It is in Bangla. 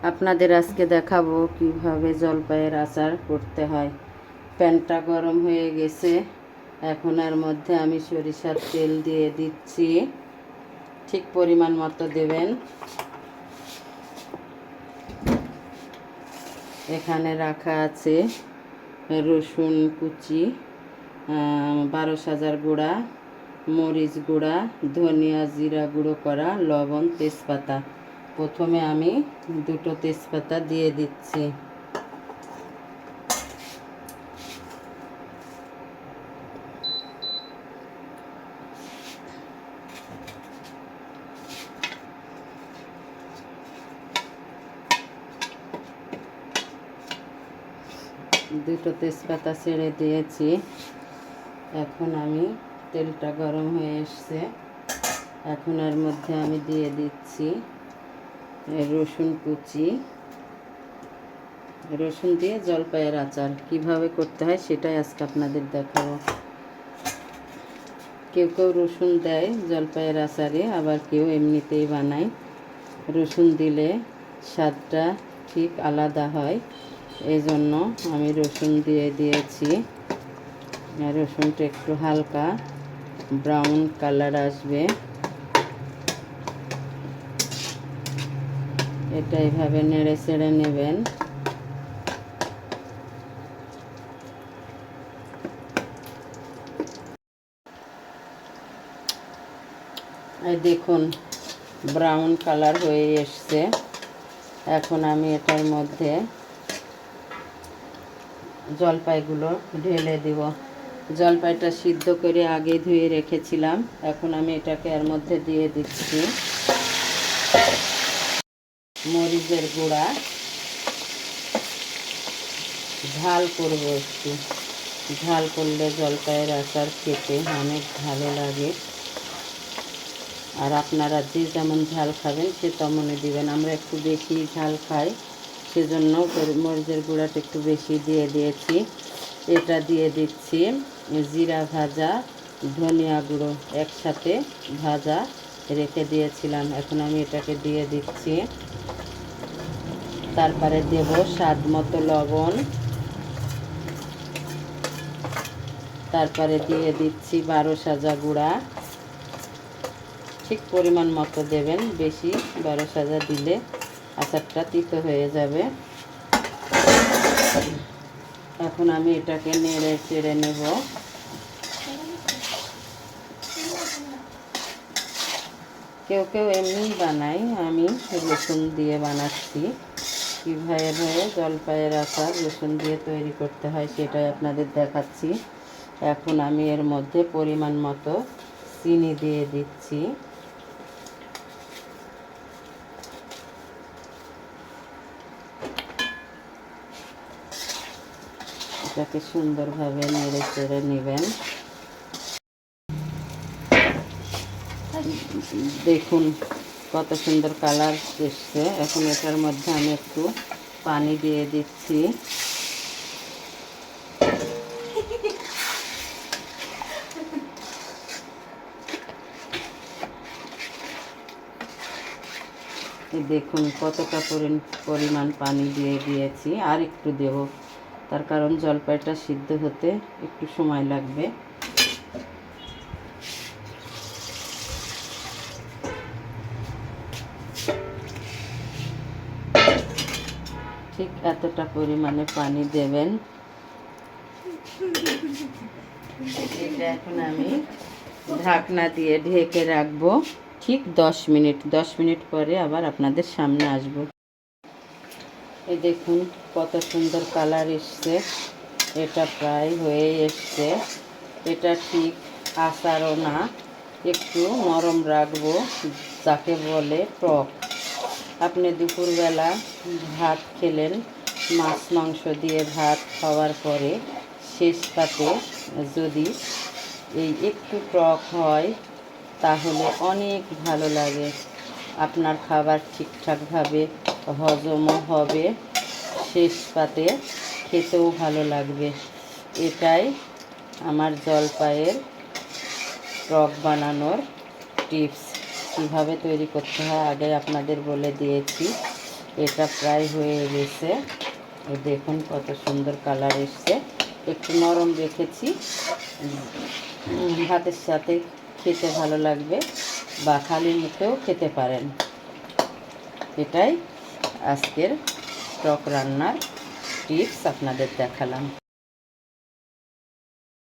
আপনাদের আজকে দেখাবো কিভাবে জলপাইয়ের আচার করতে হয়। প্যানটা গরম হয়ে গেছে, এখন এর মধ্যে আমি সরিষার তেল দিয়ে দিচ্ছি, ঠিক পরিমাণ মতো দেবেন। এখানে রাখা আছে রসুন কুচি, 12,000 গুঁড়া, মরিচ গুঁড়া, ধনিয়া জিরা গুঁড়ো করা, লবণ, তেজপাতা। প্রথমে আমি দুটো তেজপাতা দিয়ে দিচ্ছি। দুটো তেজপাতা ছেড়ে দিয়েছি। এখন আমি তেলটা গরম হয়ে এসছে, এখন এর মধ্যে আমি দিয়ে দিচ্ছি রসুন কুচি। রসুন দিয়ে জলপাইয়ের আচার কিভাবে করতে হয় সেটাই আজকে আপনাদের দেখাবো। কেউ কেউ রসুন দেয় জলপাইয়ের আচারে, আবার কেউ এমনিতেই বানায়। রসুন দিলে স্বাদটা ঠিক আলাদা হয়, এই জন্য আমি রসুন দিয়ে দিয়েছি। রসুনটা একটু হালকা ব্রাউন কালার আসবে, এটা এইভাবে নেড়ে চেড়ে নেবেন। এই দেখুন ব্রাউন কালার হয়ে এসছে। এখন আমি এটার মধ্যে জলপাইগুলো ঢেলে দিব। জলপাইটা সিদ্ধ করে আগে ধুয়ে রেখেছিলাম, এখন আমি এটাকে এর মধ্যে দিয়ে দিচ্ছি। মরিচের গুঁড়া, ঝাল করব একটু, ঝাল করলে জলপাইয়ের আচার খেতে অনেক ভালো লাগে। আর আপনারা যে যেমন ঝাল খাবেন সে তেমনই দিবেন। আমরা একটু বেশি ঝাল খাই, সেজন্য মরিচের গুঁড়াটা একটু বেশি দিয়ে দিয়েছি। এটা দিয়ে দিচ্ছি জিরা ভাজা, ধনিয়া গুঁড়ো একসাথে ভাজা রেখে দিয়েছিলাম, এখন আমি এটাকে দিয়ে দিচ্ছি। তারপরে দেব স্বাদ মতো লবণ, তারপরে দিয়ে দিচ্ছি 12,000 গুঁড়া, ঠিক পরিমাণ মতো দেবেন, বেশি 12,000 দিলে আচারটা তিতো হয়ে যাবে। এখন আমি এটাকে নেড়ে চেড়ে নেব। কেউ কেউ এমনি বানায়, আমি রসুন দিয়ে বানাচ্ছি। কীভাবে জলপাইয়ের আচার রসুন দিয়ে তৈরি করতে হয় সেটাই আপনাদের দেখাচ্ছি। এখন আমি এর মধ্যে পরিমাণ মতো চিনি দিয়ে দিচ্ছি। এটাকে সুন্দরভাবে নেড়ে চেড়ে নেবেন। দেখুন কত সুন্দর কালার এসছে। এখন এটার মধ্যে আমি একটু পানি দিয়ে দিচ্ছি। দেখুন কতটা পরিমাণ পানি দিয়ে দিয়েছি, আর একটু দেব, তার কারণ জলপাইটা সিদ্ধ হতে একটু সময় লাগবে। ঠিক এতটা পরিমাণে পানি দেবেন। এটা এখন আমি ঢাকনা দিয়ে ঢেকে রাখবো ঠিক 10 মিনিট। 10 মিনিট পরে আবার আপনাদের সামনে আসব। এই দেখুন কত সুন্দর কালার এসছে, এটা প্রায় হয়ে এসছে। এটা ঠিক আচারও না, একটু নরম রাখবো, যাকে বলে টক। আপনি দুপুরবেলা ভাত খেলেন, মাছ মাংস দিয়ে ভাত খাওয়ার পরে শেষ পাতে যদি এই একটু টক হয় তাহলে অনেক ভালো লাগে। আপনার খাবার ঠিকঠাকভাবে হজমও হবে, শেষ পাতে খেতেও ভালো লাগবে। এটাই আমার জলপাইয়ের টক বানানোর টিপস। কীভাবে তৈরি করতে হয় আগে আপনাদের বলে দিয়েছি। এটা প্রায় হয়ে গেছে। দেখুন কত সুন্দর কালার এসছে। একটু নরম রেখেছি, ভাতের সাথে খেতে ভালো লাগবে বা খালি মুখেও খেতে পারেন। এটাই আজকের টক রান্নার টিপস আপনাদের দেখালাম।